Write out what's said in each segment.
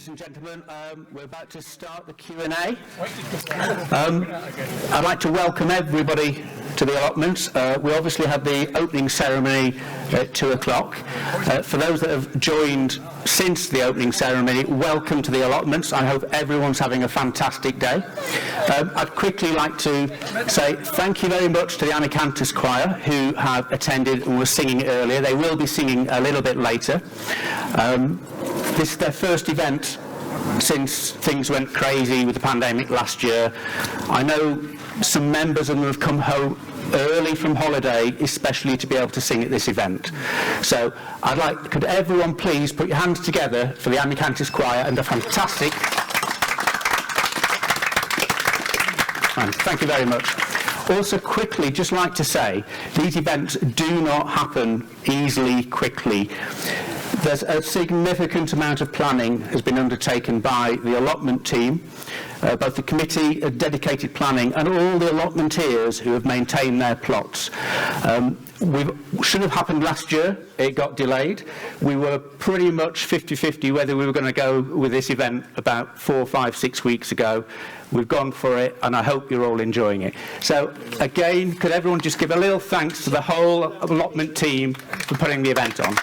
Ladies and gentlemen, we're about to start the Q&A. I'd like to welcome everybody to the allotments. We obviously have the opening ceremony at 2 o'clock. For those that have joined since the opening ceremony, welcome to the allotments. I hope everyone's having a fantastic day. I'd quickly like to say thank you very much to the Amicantus Choir who have attended and were singing earlier. They will be singing a little bit later. This is their first event since things went crazy with the pandemic last year. I know some members of them have come home early from holiday, especially to be able to sing at this event. So could everyone please put your hands together for the Amicantus Choir and a fantastic... Thank you very much. Also quickly, just like to say, these events do not happen easily, quickly. There's a significant amount of planning has been undertaken by the allotment team, both the committee, dedicated planning, and all the allotmenteers who have maintained their plots. Should have happened last year. It got delayed. We were pretty much 50-50 whether we were going to go with this event about 4, 5, 6 weeks ago. We've gone for it, and I hope you're all enjoying it. So, again, could everyone just give a little thanks to the whole allotment team for putting the event on.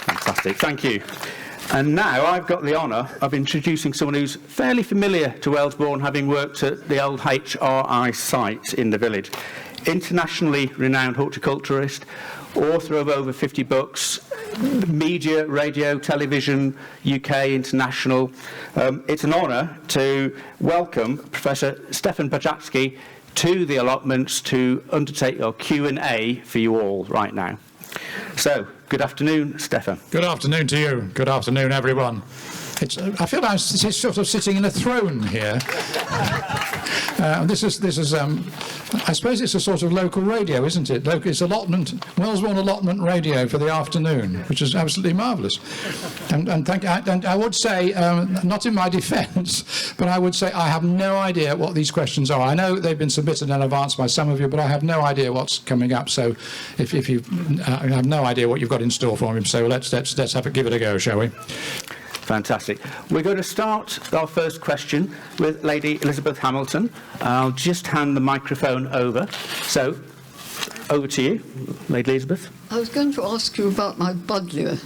Fantastic, thank you. And now I've got the honour of introducing someone who's fairly familiar to Wellesbourne, having worked at the old HRI site in the village. Internationally renowned horticulturist, author of over 50 books, media, radio, television, UK, international. It's an honour to welcome Professor Stefan Buczacki to the allotments to undertake our Q&A for you all right now. So, good afternoon, Stefan. Good afternoon to you. Good afternoon, everyone. I feel like I'm sort of sitting in a throne here. This is. I suppose it's a sort of local radio, isn't it? It's Wellesbourne Allotment Radio for the afternoon, which is absolutely marvellous. And I would say, not in my defence, but I would say I have no idea what these questions are. I know they've been submitted in advance by some of you, but I have no idea what's coming up. So, if you, I have no idea what you've got in store for me. So let's give it a go, shall we? Fantastic. We're going to start our first question with Lady Elizabeth Hamilton. I'll just hand the microphone over. So, over to you, Lady Elizabeth. I was going to ask you about my buddleia,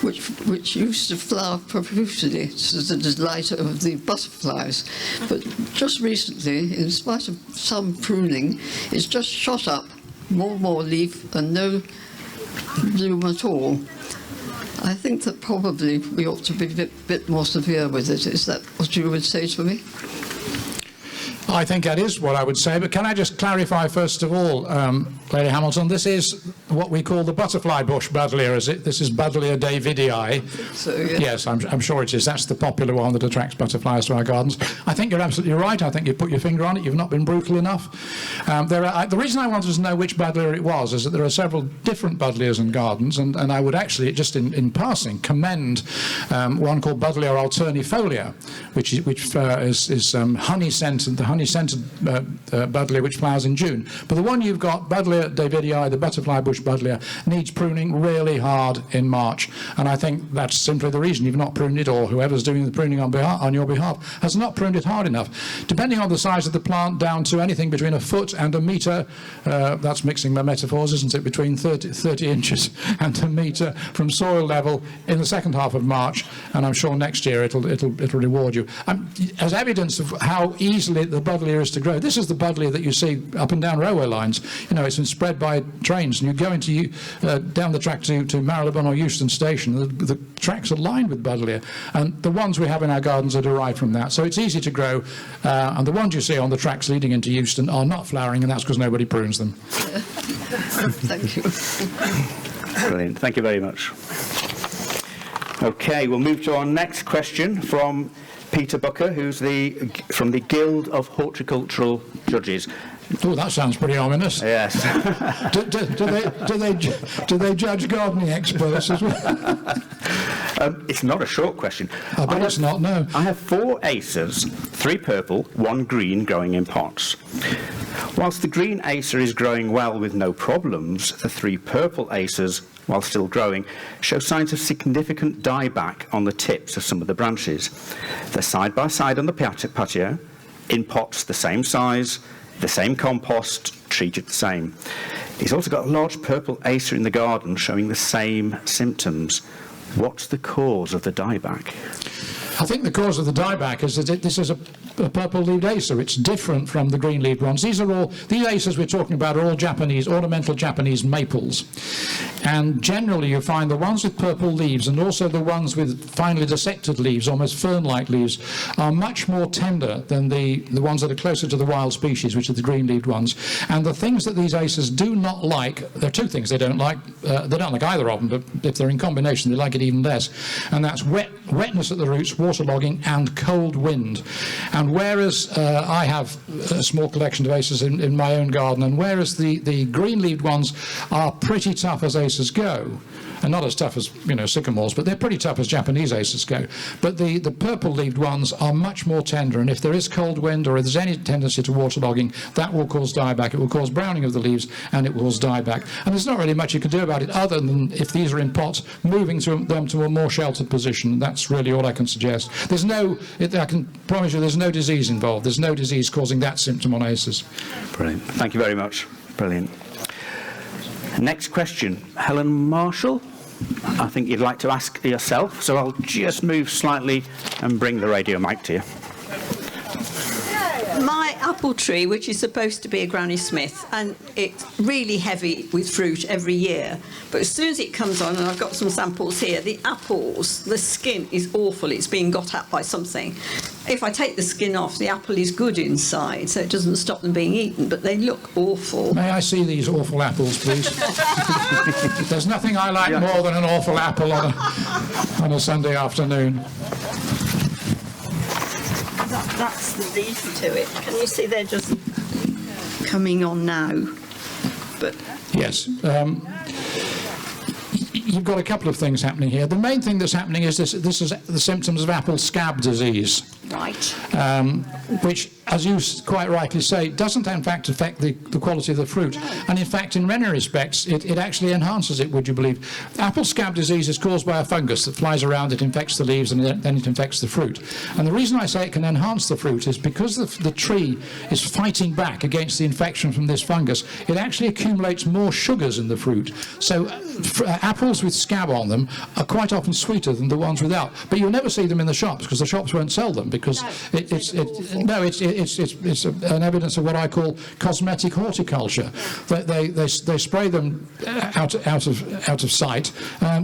which used to flower profusely to the delight of the butterflies. But just recently, in spite of some pruning, it's just shot up more leaf and no bloom at all. I think that probably we ought to be a bit more severe with it. Is that what you would say to me? I think that is what I would say, but can I just clarify first of all, Lady Hamilton, this is what we call the butterfly bush buddleia, is it? This is Buddleia davidii. So, yeah. Yes, I'm sure it is. That's the popular one that attracts butterflies to our gardens. I think you're absolutely right. I think you put your finger on it. You've not been brutal enough. The reason I wanted to know which buddleia it was is that there are several different buddleias in gardens, and I would actually, just in passing, commend one called Buddleia alternifolia, which is honey-scented, the honey-scented buddleia which flowers in June. But the one you've got, Buddleia davidii, the butterfly bush buddleia, needs pruning really hard in March. And I think that's simply the reason you've not pruned it, or whoever's doing the pruning on your behalf has not pruned it hard enough. Depending on the size of the plant, down to anything between a foot and a metre, that's mixing my metaphors, isn't it, between 30 inches and a metre from soil level in the second half of March, and I'm sure next year it'll reward you. As evidence of how easily the buddleia is to grow, this is the buddleia that you see up and down railway lines. You know, it's been spread by trains, and you go into down the track to Marylebone or Euston Station, the tracks are lined with buddleia, and the ones we have in our gardens are derived from that. So it's easy to grow, and the ones you see on the tracks leading into Euston are not flowering, and that's because nobody prunes them. Thank you. Brilliant. Thank you very much. Okay, we'll move to our next question from Peter Booker, who's from the Guild of Horticultural Judges. Oh, that sounds pretty ominous. Yes. do they judge gardening experts as well? It's not a short question. I bet it's not, no. I have 4 Acers, 3 purple, 1 green growing in pots. Whilst the green Acer is growing well with no problems, the 3 purple Acers while still growing, show signs of significant dieback on the tips of some of the branches. They're side by side on the patio, in pots the same size, the same compost, treated the same. He's also got a large purple Acer in the garden showing the same symptoms. What's the cause of the dieback? I think the cause of the dieback is that this is a purple-leaved Acer. It's different from the green-leaved ones. These Acers we're talking about are all Japanese, ornamental Japanese maples. And generally you find the ones with purple leaves and also the ones with finely dissected leaves, almost fern-like leaves, are much more tender than the ones that are closer to the wild species, which are the green-leaved ones. And the things that these Acers do not like, there are two things they don't like. They don't like either of them, but if they're in combination, they like it even less. And that's wetness at the roots, waterlogging, and cold wind. And whereas I have a small collection of Acers in my own garden, and whereas the green-leaved ones are pretty tough as Acers go, and not as tough as, sycamores, but they're pretty tough as Japanese Acers go. But the purple-leaved ones are much more tender, and if there is cold wind or if there's any tendency to waterlogging, that will cause dieback. It will cause browning of the leaves, and it will cause dieback. And there's not really much you can do about it other than, if these are in pots, moving them to a more sheltered position. That's really all I can suggest. I can promise you there's no disease involved. There's no disease causing that symptom on Acers. Brilliant. Thank you very much. Brilliant. Next question, Helen Marshall. I think you'd like to ask yourself, so I'll just move slightly and bring the radio mic to you. My apple tree, which is supposed to be a Granny Smith, and it's really heavy with fruit every year, but as soon as it comes on, and I've got some samples here, the apples, the skin is awful. It's being got at by something. If I take the skin off, the apple is good inside, so it doesn't stop them being eaten, but they look awful. May I see these awful apples, please? There's nothing I like more than an awful apple on a Sunday afternoon. That's the leaf to it. Can you see they're just coming on now? But yes. You've got a couple of things happening here. The main thing that's happening is this is the symptoms of apple scab disease. Right. Which, as you quite rightly say, doesn't in fact affect the quality of the fruit. No. And in fact, in many respects, it actually enhances it, would you believe. Apple scab disease is caused by a fungus that flies around, it infects the leaves, and then it infects the fruit. And the reason I say it can enhance the fruit is because the tree is fighting back against the infection from this fungus, it actually accumulates more sugars in the fruit. So apples with scab on them are quite often sweeter than the ones without. But you'll never see them in the shops because the shops won't sell them, because it's an evidence of what I call cosmetic horticulture. They spray them out of sight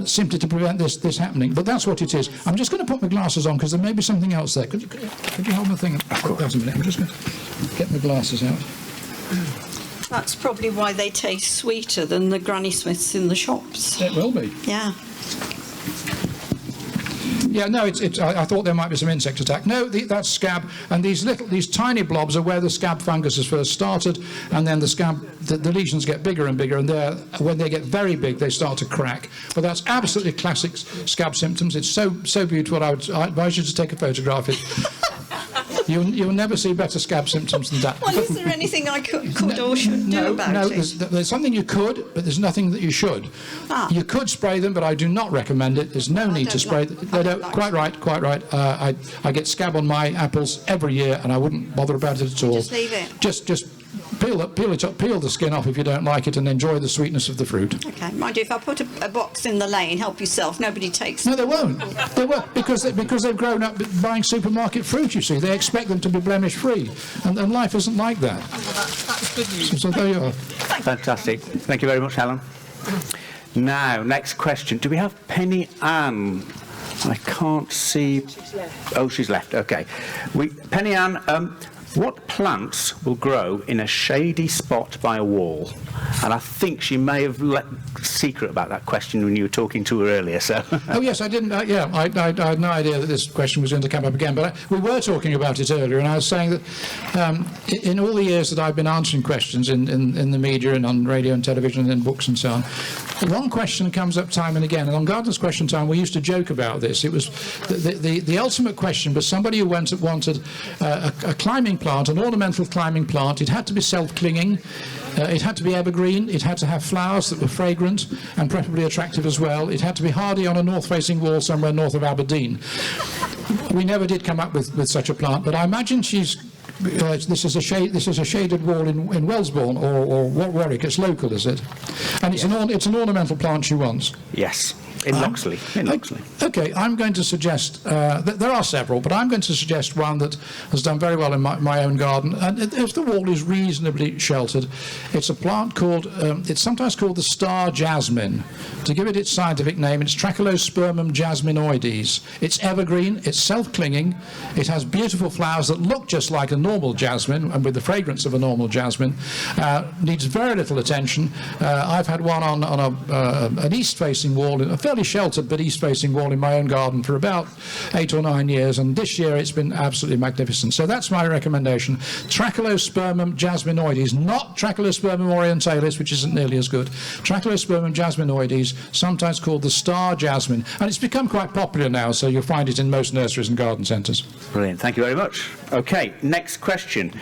simply to prevent this happening. But that's what it is. I'm just going to put my glasses on because there may be something else there. Could you hold my thing? Of course. A minute. I'm just going to get my glasses out. That's probably why they taste sweeter than the Granny Smiths in the shops. It will be. Yeah. Yeah, no, I thought there might be some insect attack. No, that's scab, and these tiny blobs are where the scab fungus has first started, and then the lesions get bigger and bigger, and when they get very big, they start to crack. But that's absolutely classic scab symptoms. It's so beautiful. I advise you to take a photograph of it. You'll never see better scab symptoms than that. Well, is there anything I could or should do about it? There's something you could, but there's nothing that you should. You could spray them, but I do not recommend it. There's no need to spray them. Quite right. I get scab on my apples every year, and I wouldn't bother about it at all. Just leave it. Just peel the skin off if you don't like it, and enjoy the sweetness of the fruit. Okay. Mind you, if I put a box in the lane, help yourself, nobody takes it. No, they won't. They won't, because they've grown up buying supermarket fruit, you see. They expect them to be blemish-free, and life isn't like that. Oh, well, that's good news. So there you are. Fantastic. Thank you very much, Helen. Now, next question. Do we have Penny Ann? I can't see. Oh, she's left. Okay. Penny Ann, what plants will grow in a shady spot by a wall? And I think she may have let secret about that question when you were talking to her earlier. So. Oh yes, I didn't. I had no idea that this question was going to come up again. But we were talking about it earlier, and I was saying that in all the years that I've been answering questions in the media and on radio and television and in books and so on, one question comes up time and again. And on Gardener's Question Time, we used to joke about this. It was the ultimate question was somebody who wanted a climbing plant, an ornamental climbing plant. It had to be self-clinging. It had to be evergreen. It had to have flowers that were fragrant and preferably attractive as well. It had to be hardy on a north-facing wall somewhere north of Aberdeen. We never did come up with such a plant, but I imagine she's. This is a shaded wall in Wellesbourne or Warwick. It's local, is it? And it's an ornamental plant she wants. Yes. In Loxley. Okay, I'm going to suggest, there are several, but I'm going to suggest one that has done very well in my own garden. And if the wall is reasonably sheltered, it's a plant called, it's sometimes called the star jasmine. To give it its scientific name, it's Tricolospermum Jasminoides. It's evergreen, it's self-clinging, it has beautiful flowers that look just like a normal jasmine, and with the fragrance of a normal jasmine. Needs very little attention. I've had one on an east-facing wall, a fairly sheltered but east-facing wall in my own garden for about 8 or 9 years, and this year it's been absolutely magnificent. So that's my recommendation. Tricolospermum Jasminoides, not Tricolospermum orientalis, which isn't nearly as good. Tricolospermum Jasminoides, sometimes called the star jasmine, and it's become quite popular now, so you'll find it in most nurseries and garden centres. Brilliant, thank you very much. Okay, next question.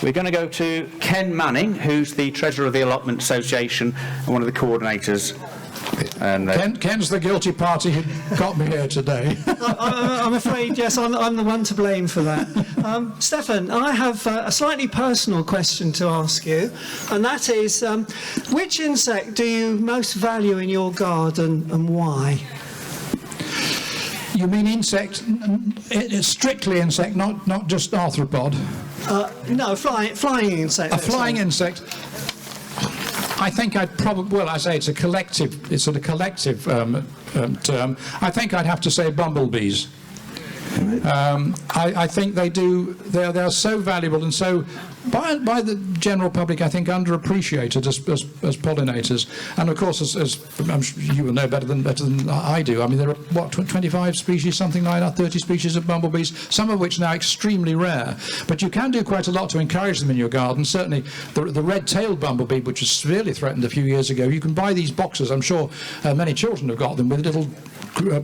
We're going to go to Ken Manning, who's the Treasurer of the Allotment Association and one of the coordinators. And Ken's the guilty party who got me here today. I'm afraid, yes, I'm the one to blame for that. Stefan, I have a slightly personal question to ask you, and that is, which insect do you most value in your garden and why? You mean insect, strictly insect, not just arthropod? No, flying insect. A flying insect. I think I'd probably, well, I say it's a collective term. I think I'd have to say bumblebees. I think they're so valuable and so, by the general public, I think underappreciated as pollinators. And of course, as I'm sure you will know better than I do, I mean, there are, 25 species, something like that, 30 species of bumblebees, some of which now extremely rare. But you can do quite a lot to encourage them in your garden. Certainly, the red-tailed bumblebee, which was severely threatened a few years ago, you can buy these boxes, I'm sure many children have got them, with little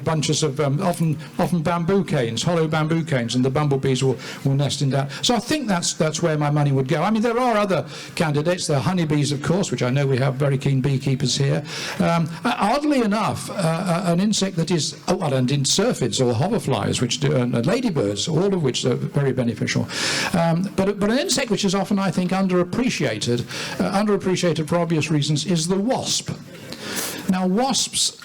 bunches of often bamboo canes, hollow bamboo canes, and the bumblebees will nest in that. So I think that's where my money would go. I mean, there are other candidates. There are honeybees, of course, which I know we have very keen beekeepers here. Oddly enough, an insect that is, and in syrphids or hoverflies, which do, and ladybirds, all of which are very beneficial. But an insect which is often, I think, underappreciated for obvious reasons, is the wasp. Now, wasps,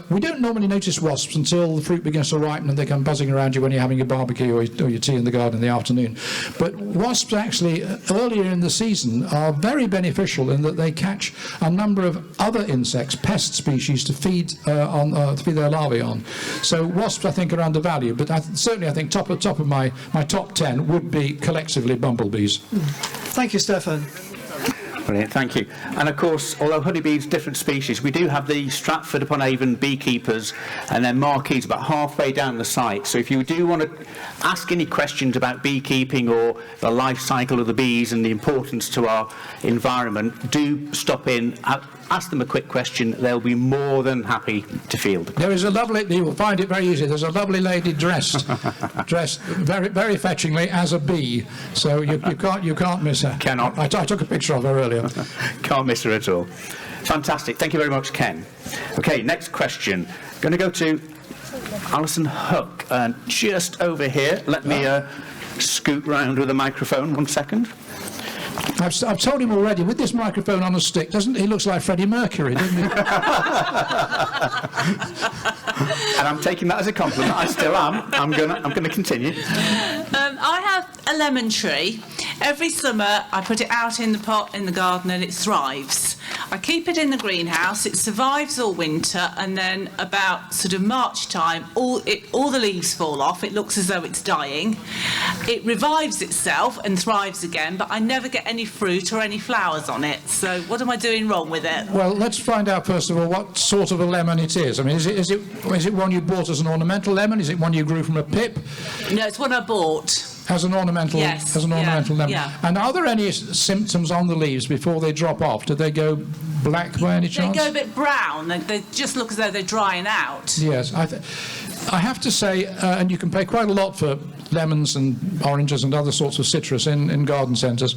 we don't normally notice wasps until the fruit begins to ripen and they come buzzing around you when you're having a barbecue or your tea in the garden in the afternoon. But wasps actually, earlier in the season, are very beneficial in that they catch a number of other insects, pest species, to feed their larvae on. So wasps, I think, are undervalued, but certainly I think top of my top 10 would be collectively bumblebees. Thank you, Stefan. Brilliant, thank you. And of course, although honeybees different species, we do have the Stratford-upon-Avon beekeepers and their marquees about halfway down the site. So if you do want to ask any questions about beekeeping or the life cycle of the bees and the importance to our environment, do stop in, ask them a quick question. They'll be more than happy to field the question. There is a lovely, you will find it very easy, there's a lovely lady dressed very, very fetchingly as a bee, so you can't miss her. Cannot. I took a picture of her earlier. Can't miss her at all. Fantastic. Thank you very much, Ken. Okay, next question. Going to go to Alison Hook, just over here. Let me scoot round with the microphone. 1 second. I've told him already, with this microphone on a stick, he looks like Freddie Mercury, doesn't he? And I'm taking that as a compliment. I still am. I'm gonna continue. I have a lemon tree. Every summer I put it out in the pot in the garden and it thrives. I keep it in the greenhouse, it survives all winter, and then about sort of March time all the leaves fall off, it looks as though it's dying. It revives itself and thrives again, but I never get any fruit or any flowers on it. So what am I doing wrong with it? Well, let's find out first of all what sort of a lemon it is. I mean, is it one you bought as an ornamental lemon? Is it one you grew from a pip? No, it's one I bought. As an ornamental, yes, lemon. Yeah. And are there any symptoms on the leaves before they drop off? Do they go black by any chance? They go a bit brown. They just look as though they're drying out. Yes, I have to say, and you can pay quite a lot for lemons and oranges and other sorts of citrus in garden centres.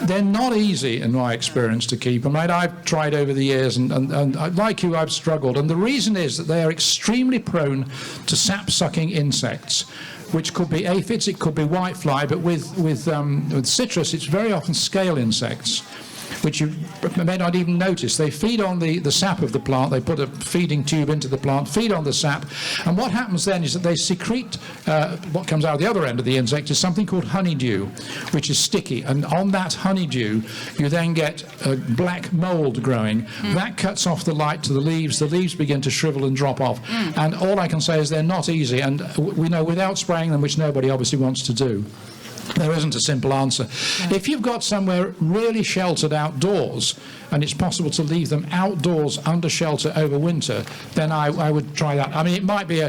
They're not easy, in my experience, to keep. And I've tried over the years, and like you, I've struggled. And the reason is that they are extremely prone to sap-sucking insects, which could be aphids, it could be whitefly, but with citrus, it's very often scale insects, which you may not even notice. They feed on the sap of the plant. They put a feeding tube into the plant, feed on the sap, and what happens then is that they secrete, what comes out the other end of the insect is something called honeydew, which is sticky, and on that honeydew you then get black mould growing. That cuts off the light to the leaves begin to shrivel and drop off, and all I can say is they're not easy, and we know without spraying them, which nobody obviously wants to do, there isn't a simple answer. If you've got somewhere really sheltered outdoors, and it's possible to leave them outdoors under shelter over winter, then I would try that. I mean, it might be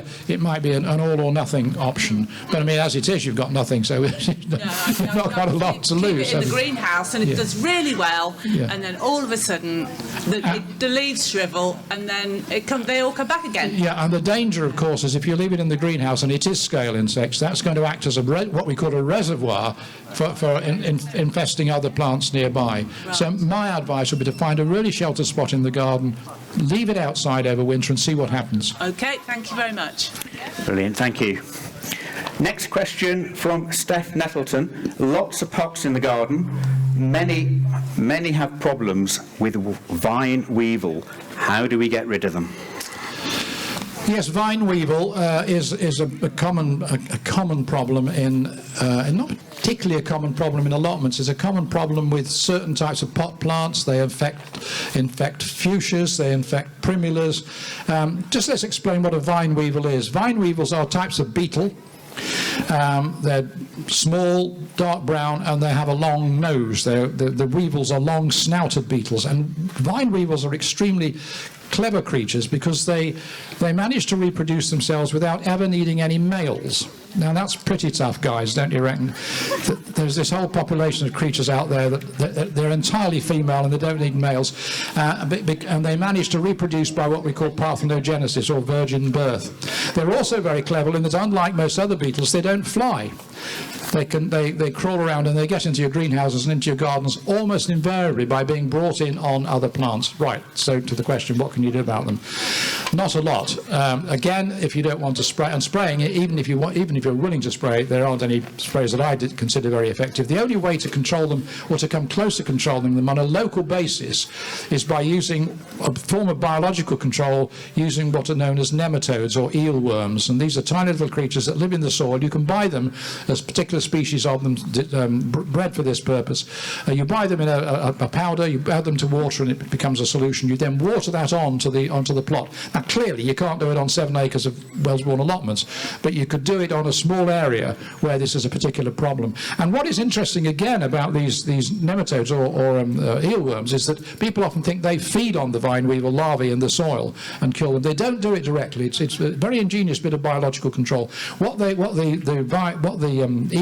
an all or nothing option, but I mean, as it is, you've got nothing, so you've not got a lot to lose. Keep it in the greenhouse, and it does really well, and then all of a sudden the leaves shrivel, and then they all come back again. Yeah, and the danger, of course, is if you leave it in the greenhouse and it is scale insects, that's going to act as what we call a reservoir for infesting other plants nearby. Right. So my advice would be to find a really sheltered spot in the garden, leave it outside over winter and see what happens. Okay, thank you very much. Brilliant, thank you. Next question from Steph Nettleton. Lots of pox in the garden. Many have problems with vine weevil. How do we get rid of them? Yes, vine weevil is a common problem not particularly a common problem in allotments. It's a common problem with certain types of pot plants. They infect fuchsias, they infect primulas. Just let's explain what a vine weevil is. Vine weevils are types of beetle. They're small, dark brown, and they have a long nose. The weevils are long snouted beetles, and vine weevils are extremely clever creatures because they manage to reproduce themselves without ever needing any males. Now that's pretty tough, guys, don't you reckon? There's this whole population of creatures out there that they're entirely female and they don't need males, and they manage to reproduce by what we call parthenogenesis, or virgin birth. They're also very clever in that, unlike most other beetles, they don't fly. They crawl around and they get into your greenhouses and into your gardens almost invariably by being brought in on other plants. Right, so to the question, what can you do about them? Not a lot. Again, if you don't want to spray, and spraying it, even if you're willing to spray, there aren't any sprays that I consider very effective. The only way to control them, or to come close to controlling them on a local basis, is by using a form of biological control, using what are known as nematodes or eelworms. And these are tiny little creatures that live in the soil. You can buy them as particular species of them bred for this purpose. You buy them in a powder, you add them to water and it becomes a solution. You then water that onto the plot. Now clearly you can't do it on 7 acres of Wellesbourne Allotments, but you could do it on a small area where this is a particular problem. And what is interesting again about these nematodes or eelworms is that people often think they feed on the vine weevil larvae in the soil and kill them. They don't do it directly. It's a very ingenious bit of biological control. What the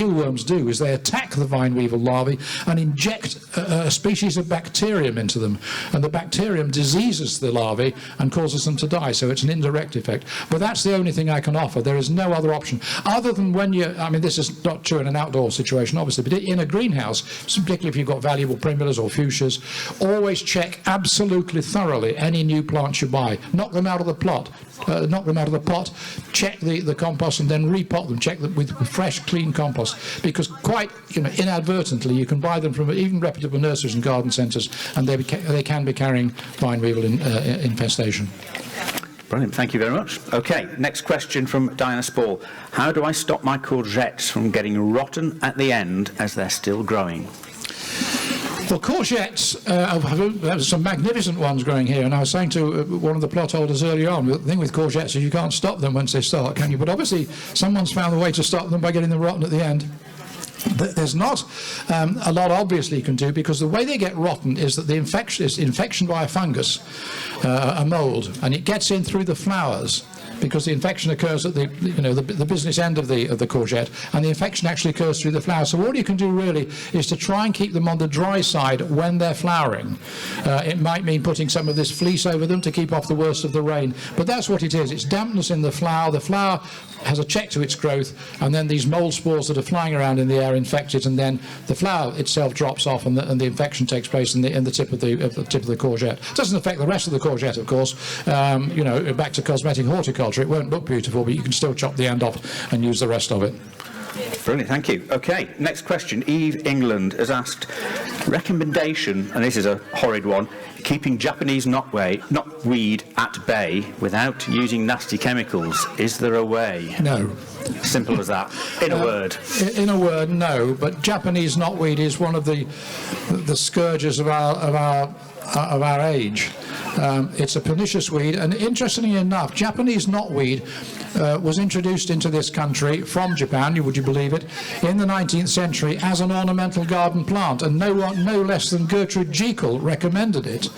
eelworms do is they attack the vine weevil larvae and inject a species of bacterium into them, and the bacterium diseases the larvae and causes them to die. So it's an indirect effect. But that's the only thing I can offer. There is no other option other than when this is not true in an outdoor situation obviously, but in a greenhouse, particularly if you've got valuable primulas or fuchsias, always check absolutely thoroughly any new plants you buy. Knock them out of the plot, knock them out of the pot, check the compost and then repot them, check them with fresh clean compost, because quite inadvertently you can buy them from even reputable nurseries and garden centres, and they can be carrying vine weevil infestation. Brilliant, thank you very much. Okay, next question from Diana Spall. How do I stop my courgettes from getting rotten at the end as they're still growing? Well, courgettes, there's some magnificent ones growing here, and I was saying to one of the plot holders earlier on, the thing with courgettes is you can't stop them once they start, can you? But obviously someone's found a way to stop them by getting them rotten at the end. There's not a lot obviously you can do, because the way they get rotten is that the infection is infection by a fungus, a mould, and it gets in through the flowers. because the infection occurs at the business end of the courgette, and the infection actually occurs through the flower. So all you can do really is to try and keep them on the dry side when they're flowering. It might mean putting some of this fleece over them to keep off the worst of the rain, but that's what it is. It's dampness in the flower. The flower has a check to its growth, and then these mold spores that are flying around in the air infect it, and then the flower itself drops off, and the infection takes place in the tip of the courgette. It doesn't affect the rest of the courgette, of course. Back to cosmetic horticulture, it won't look beautiful, but you can still chop the end off and use the rest of it. Brilliant, thank you. Okay, next question. Eve England has asked, recommendation, and this is a horrid one, keeping Japanese knotweed at bay without using nasty chemicals. Is there a way? No. Simple as that. In a word. In a word, no. But Japanese knotweed is one of the scourges of our age. It's a pernicious weed, and interestingly enough, Japanese knotweed was introduced into this country from Japan, would you believe it, in the 19th century as an ornamental garden plant, and no less than Gertrude Jekyll recommended it.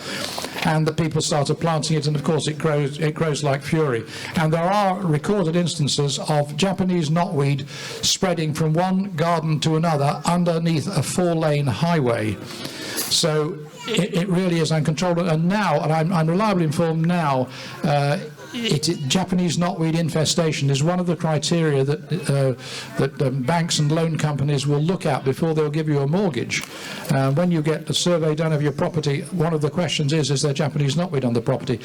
And the people started planting it, and of course it grows like fury. And there are recorded instances of Japanese knotweed spreading from one garden to another underneath a 4-lane highway. So it really is uncontrolled. And now, and I'm reliably informed now, Japanese knotweed infestation is one of the criteria that banks and loan companies will look at before they'll give you a mortgage. When you get a survey done of your property, one of the questions is there Japanese knotweed on the property?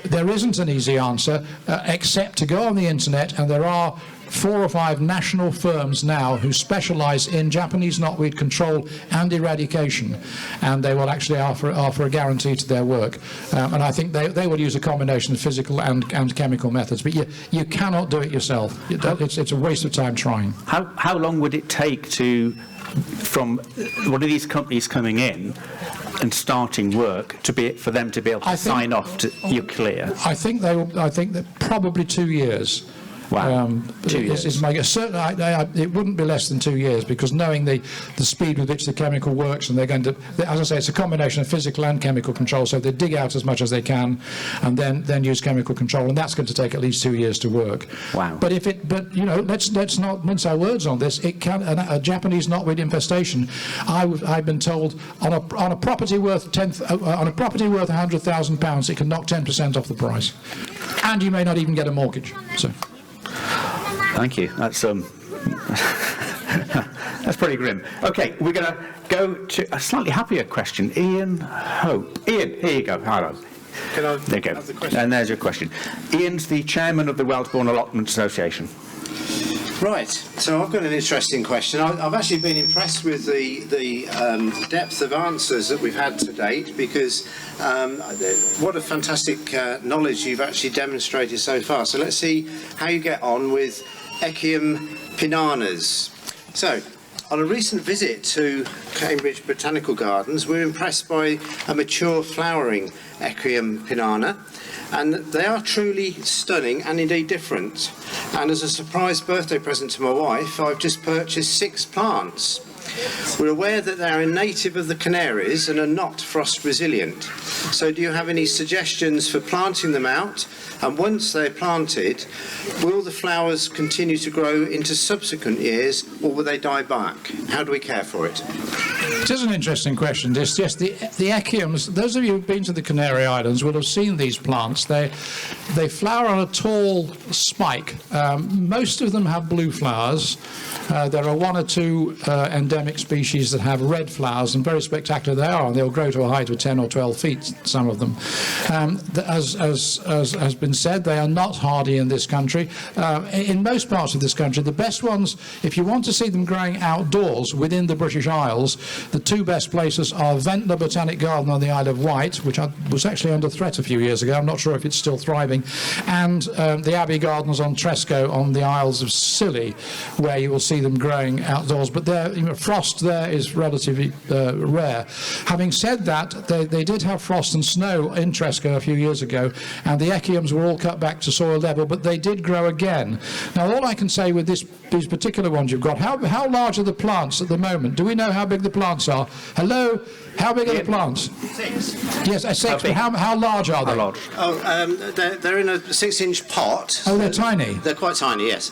There isn't an easy answer, except to go on the internet, and there are 4 or 5 national firms now who specialise in Japanese knotweed control and eradication, and they will actually offer a guarantee to their work. And I think they will use a combination of physical and chemical methods, but you cannot do it yourself. It's a waste of time trying. How long would it take from one of these companies coming in and starting work for them to be able to sign off to you're clear? I think that probably 2 years. Wow, 2 years. It wouldn't be less than 2 years, because knowing the speed with which the chemical works, and they're going to, as I say, it's a combination of physical and chemical control, so they dig out as much as they can and then use chemical control, and that's going to take at least 2 years to work. Wow. But let's not mince our words on this. It can a Japanese knotweed infestation. I've been told on a property worth £100,000, it can knock 10% off the price, and you may not even get a mortgage. So. Thank you. That's that's pretty grim. Okay, we're going to go to a slightly happier question. Ian Hope. Ian, here you go. Hello. There you go. And there's your question. Ian's the chairman of the Wellesbourne Allotments Association. Right, so I've got an interesting question. I've actually been impressed with the depth of answers that we've had to date, because what a fantastic knowledge you've actually demonstrated so far. So let's see how you get on with Echium Pininanas. So, on a recent visit to Cambridge Botanical Gardens, we were impressed by a mature flowering Echium Pininana, and they are truly stunning and indeed different. And as a surprise birthday present to my wife, I've just purchased 6 plants. We're aware that they are a native of the Canaries and are not frost resilient. So do you have any suggestions for planting them out? And once they're planted, will the flowers continue to grow into subsequent years, or will they die back? How do we care for it? It is an interesting question. Yes, the Echiums, those of you who've been to the Canary Islands will have seen these plants. They flower on a tall spike. Most of them have blue flowers. There are 1 or 2 endemic species that have red flowers, and very spectacular they are, and they'll grow to a height of 10 or 12 feet, some of them. As has been said, they are not hardy in this country. In most parts of this country, the best ones, if you want to see them growing outdoors within the British Isles, the 2 best places are Ventnor Botanic Garden on the Isle of Wight, which was actually under threat a few years ago. I'm not sure if it's still thriving, and the Abbey Gardens on Tresco on the Isles of Scilly, where you will see them growing outdoors. But frost there is relatively rare. Having said that, they did have frost and snow in Tresco a few years ago, and the Echiums were all cut back to soil level, but they did grow again. Now, all I can say with these particular ones you've got, how large are the plants at the moment? Do we know how big the plants plants are. Hello? How big are the plants? 6. Yes, 6. How big? How large are they? How large? They're in a 6-inch pot. Oh, they're tiny. They're quite tiny, yes.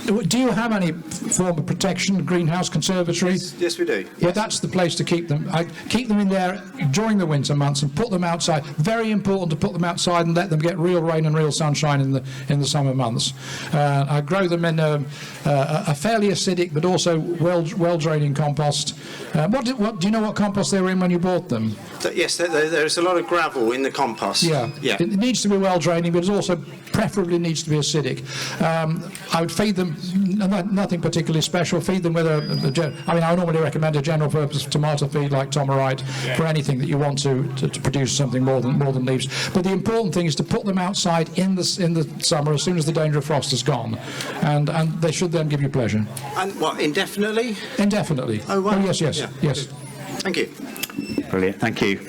Do you have any form of protection, greenhouse, conservatory? Yes, we do. Well, that's the place to keep them. I keep them in there during the winter months and put them outside. Very important to put them outside and let them get real rain and real sunshine in the summer months. I grow them in a fairly acidic but also well draining compost. What do you know what compost they were in when you bought them? Yes, there's a lot of gravel in the compost. Yeah. It needs to be well draining, but it also preferably needs to be acidic. I would feed them nothing particularly special. Feed them with I normally recommend a general purpose tomato feed like Tomarite for anything that you want to produce something more than leaves. But the important thing is to put them outside in the summer as soon as the danger of frost is gone, and they should then give you pleasure. And what, indefinitely? Indefinitely. Oh, wow. Yes. Yeah. Yes. Thank you. Brilliant, thank you,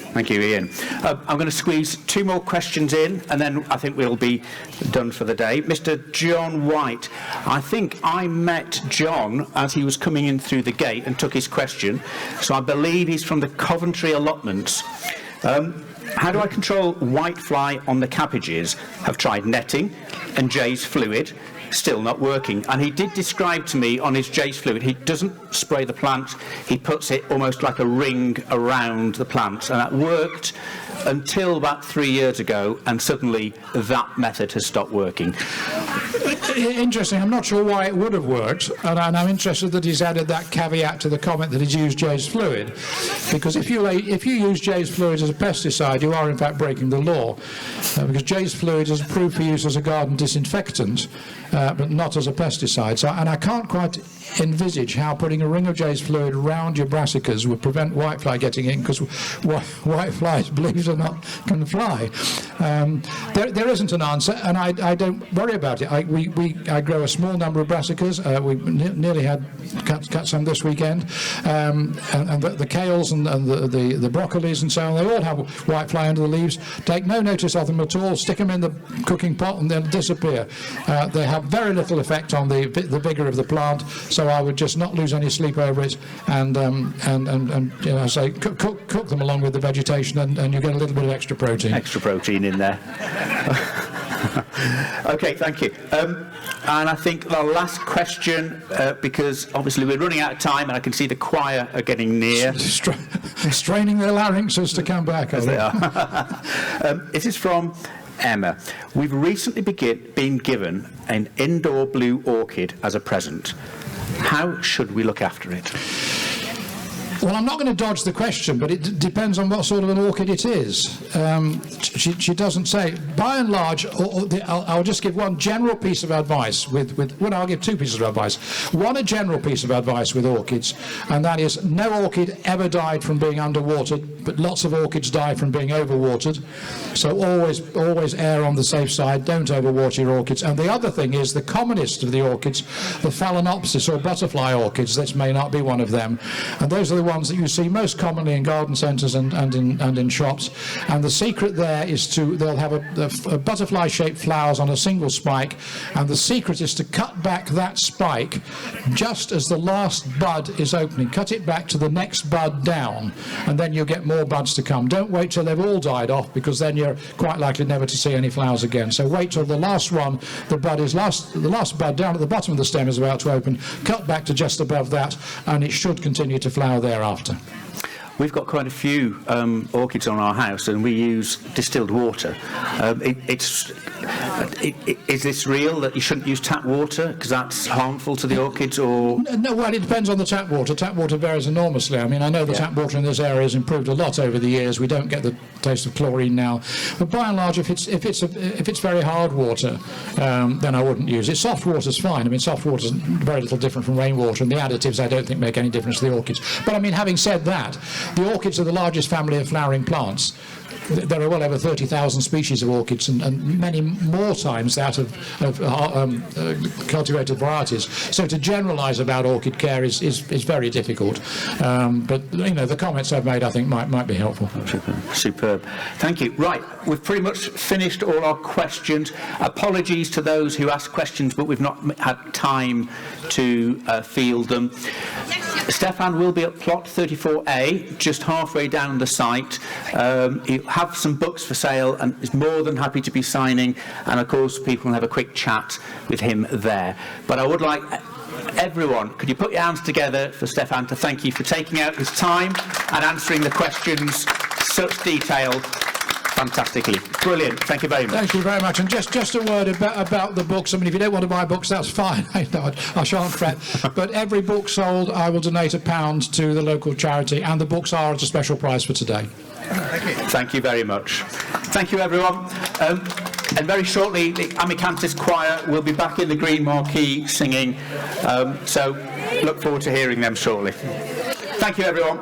Ian. I'm going to squeeze 2 more questions in, and then I think we'll be done for the day. Mr. John White, I think I met John as he was coming in through the gate and took his question, so I believe he's from the Coventry Allotments. How do I control whitefly on the cabbages? Have tried netting and Jay's fluid. Still not working. And he did describe to me on his Jay's fluid, he doesn't spray the plant, he puts it almost like a ring around the plants, and that worked until about 3 years ago, and suddenly that method has stopped working. Interesting. I'm not sure why it would have worked, and I'm interested that he's added that caveat to the comment that he's used Jay's fluid, because if you use Jay's fluid as a pesticide, you are in fact breaking the law, because Jay's fluid is approved for use as a garden disinfectant, but not as a pesticide. So, and I can't quite envisage how putting a ring of Jay's fluid around your brassicas would prevent whitefly getting in, because whiteflies, believe it or not, can fly. There isn't an answer, and I don't worry about it. I grow a small number of brassicas. We nearly had cut some this weekend, and the kales and the broccolis and so on, they all have whitefly under the leaves. Take no notice of them at all. Stick them in the cooking pot and they'll disappear. They have very little effect on the vigour of the plant, so I would just not lose any sleep over it, and say cook them along with the vegetation, and you get a little bit of extra protein. Extra protein in there. Okay, thank you. And I think the last question, because obviously we're running out of time, and I can see the choir are getting near. Straining their larynxes to come back. As they are. This is from Emma. We've recently been given an indoor blue orchid as a present. How should we look after it? Well, I'm not going to dodge the question, but it depends on what sort of an orchid it is. She doesn't say. By and large, I'll just give one general piece of advice I'll give 2 pieces of advice. One, a general piece of advice with orchids, and that is no orchid ever died from being underwatered, but lots of orchids die from being overwatered. So always err on the safe side. Don't overwater your orchids. And the other thing is the commonest of the orchids, the Phalaenopsis or butterfly orchids. This may not be one of them. And those are the ones that you see most commonly in garden centres and in shops. And the secret there is they'll have a butterfly-shaped flowers on a single spike, and the secret is to cut back that spike just as the last bud is opening. Cut it back to the next bud down, and then you'll get more buds to come. Don't wait till they've all died off, because then you're quite likely never to see any flowers again. So wait till the last one, the last bud down at the bottom of the stem is about to open. Cut back to just above that, and it should continue to flower thereafter. We've got quite a few orchids on our house, and we use distilled water. Is this real that you shouldn't use tap water because that's harmful to the orchids, or? No, well, it depends on the tap water. Tap water varies enormously. I mean, I know the tap water in this area has improved a lot over the years. We don't get the taste of chlorine now, but by and large, if it's very hard water, then I wouldn't use it. Soft water's fine. I mean, soft water's very little different from rainwater, and the additives I don't think make any difference to the orchids. But I mean, having said that, the orchids are the largest family of flowering plants. There are well over 30,000 species of orchids, and many more times that of cultivated varieties. So to generalise about orchid care is very difficult. But the comments I've made, I think, might be helpful. Superb. Thank you. Right, we've pretty much finished all our questions. Apologies to those who asked questions, but we've not had time to field them. Stefan will be at plot 34A, just halfway down the site. He'll have some books for sale and is more than happy to be signing, and of course people will have a quick chat with him there. But I would like everyone, could you put your hands together for Stefan to thank you for taking out his time and answering the questions, such detail, fantastically. Brilliant. Thank you very much. Thank you very much. And just a word about the books. I mean, if you don't want to buy books, that's fine. I shan't fret. But every book sold, I will donate £1 to the local charity, and the books are at a special price for today. Thank you very much. Thank you, everyone. And very shortly, the Amicanthus Choir will be back in the green marquee singing. So look forward to hearing them shortly. Thank you, everyone.